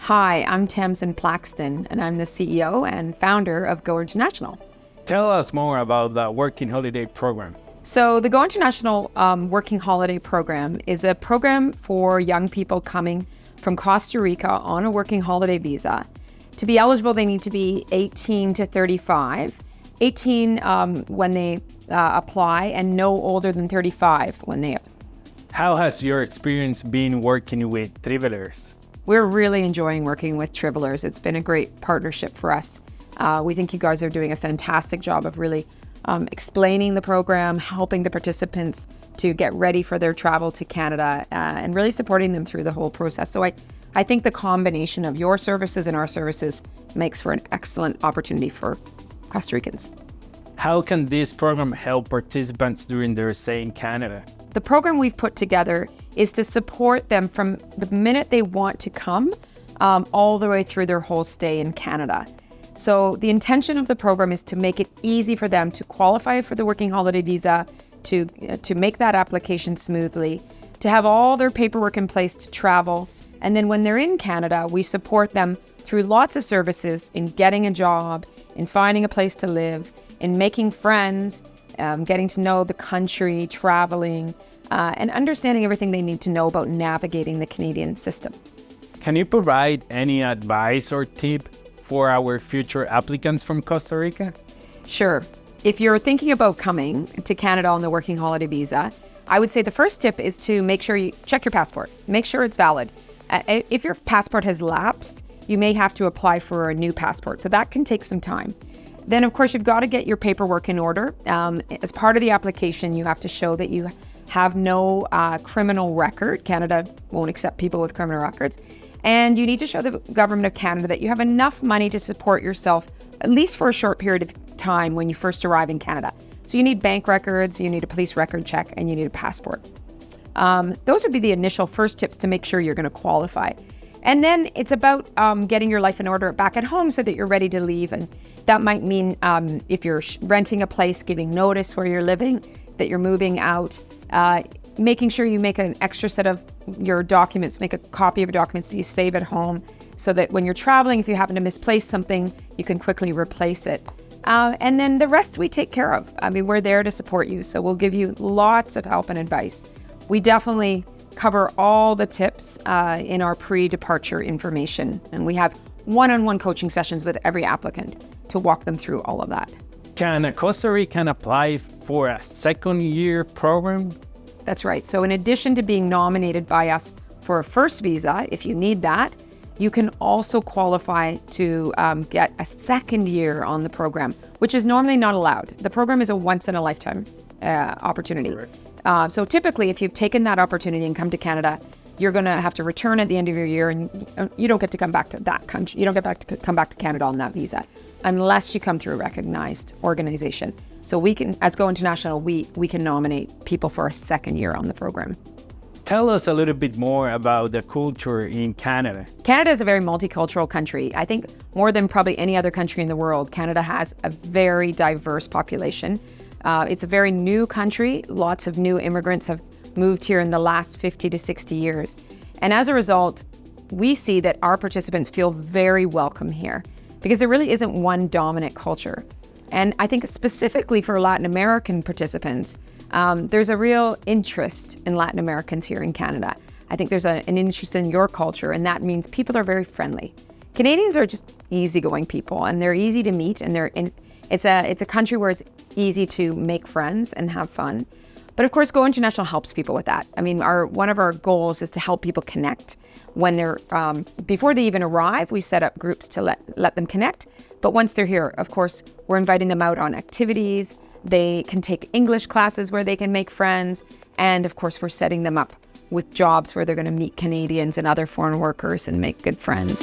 Hi, I'm Tamsin Plaxton, and I'm the CEO and founder of Go International. Tell us more about the Working Holiday Program. So the Go International Working Holiday Program is a program for young people coming from Costa Rica on a working holiday visa. To be eligible, they need to be 18 to 35, 18 when they apply, and no older than 35 when they apply. How has your experience been working with Trivelers? We're really enjoying working with Trivelers. It's been a great partnership for us. We think you guys are doing a fantastic job of really explaining the program, helping the participants to get ready for their travel to Canada, and really supporting them through the whole process. So I think the combination of your services and our services makes for an excellent opportunity for Costa Ricans. How can this program help participants during their stay in Canada? The program we've put together is to support them from the minute they want to come all the way through their whole stay in Canada. So the intention of the program is to make it easy for them to qualify for the working holiday visa, to make that application smoothly, to have all their paperwork in place to travel. And then when they're in Canada, we support them through lots of services in getting a job, in finding a place to live, in making friends, getting to know the country, traveling, and understanding everything they need to know about navigating the Canadian system. Can you provide any advice or tip for our future applicants from Costa Rica? Sure. If you're thinking about coming to Canada on the working holiday visa, I would say the first tip is to make sure you check your passport. Make sure it's valid. If your passport has lapsed, you may have to apply for a new passport. So that can take some time. Then, of course, you've got to get your paperwork in order. As part of the application, you have to show that you have no criminal record. Canada won't accept people with criminal records. And you need to show the government of Canada that you have enough money to support yourself, at least for a short period of time when you first arrive in Canada. So you need bank records, you need a police record check, and you need a passport. Those would be the initial first tips to make sure you're going to qualify. And then it's about getting your life in order back at home so that you're ready to leave. And that might mean if you're renting a place, giving notice where you're living, that you're moving out, making sure you make an extra set of your documents, make a copy of your documents that you save at home so that when you're traveling, if you happen to misplace something, you can quickly replace it. And then the rest we take care of. I mean, we're there to support you. So we'll give you lots of help and advice. We definitely cover all the tips in our pre-departure information. And we have one-on-one coaching sessions with every applicant to walk them through all of that. Can a Costa Rican apply for a second-year program? That's right. So in addition to being nominated by us for a first visa, if you need that, you can also qualify to get a second year on the program, which is normally not allowed. The program is a once-in-a-lifetime opportunity. So typically, if you've taken that opportunity and come to Canada, you're going to have to return at the end of your year, and you don't get to come back to that country. You don't get to come back to Canada on that visa unless you come through a recognized organization. So we can, as Go International, we can nominate people for a second year on the program. Tell us a little bit more about the culture in Canada. Canada is a very multicultural country. I think more than probably any other country in the world, Canada has a very diverse population. It's a very new country. Lots of new immigrants have moved here in the last 50 to 60 years. And as a result, we see that our participants feel very welcome here because there really isn't one dominant culture. And I think specifically for Latin American participants, there's a real interest in Latin Americans here in Canada. I think there's an interest in your culture, and that means people are very friendly. Canadians are just easygoing people, and they're easy to meet, and it's a country where it's easy to make friends and have fun. But of course, Go International helps people with that. I mean, one of our goals is to help people connect when they're before they even arrive. We set up groups to let them connect. But once they're here, of course, we're inviting them out on activities. They can take English classes where they can make friends. And of course, we're setting them up with jobs where they're going to meet Canadians and other foreign workers and make good friends.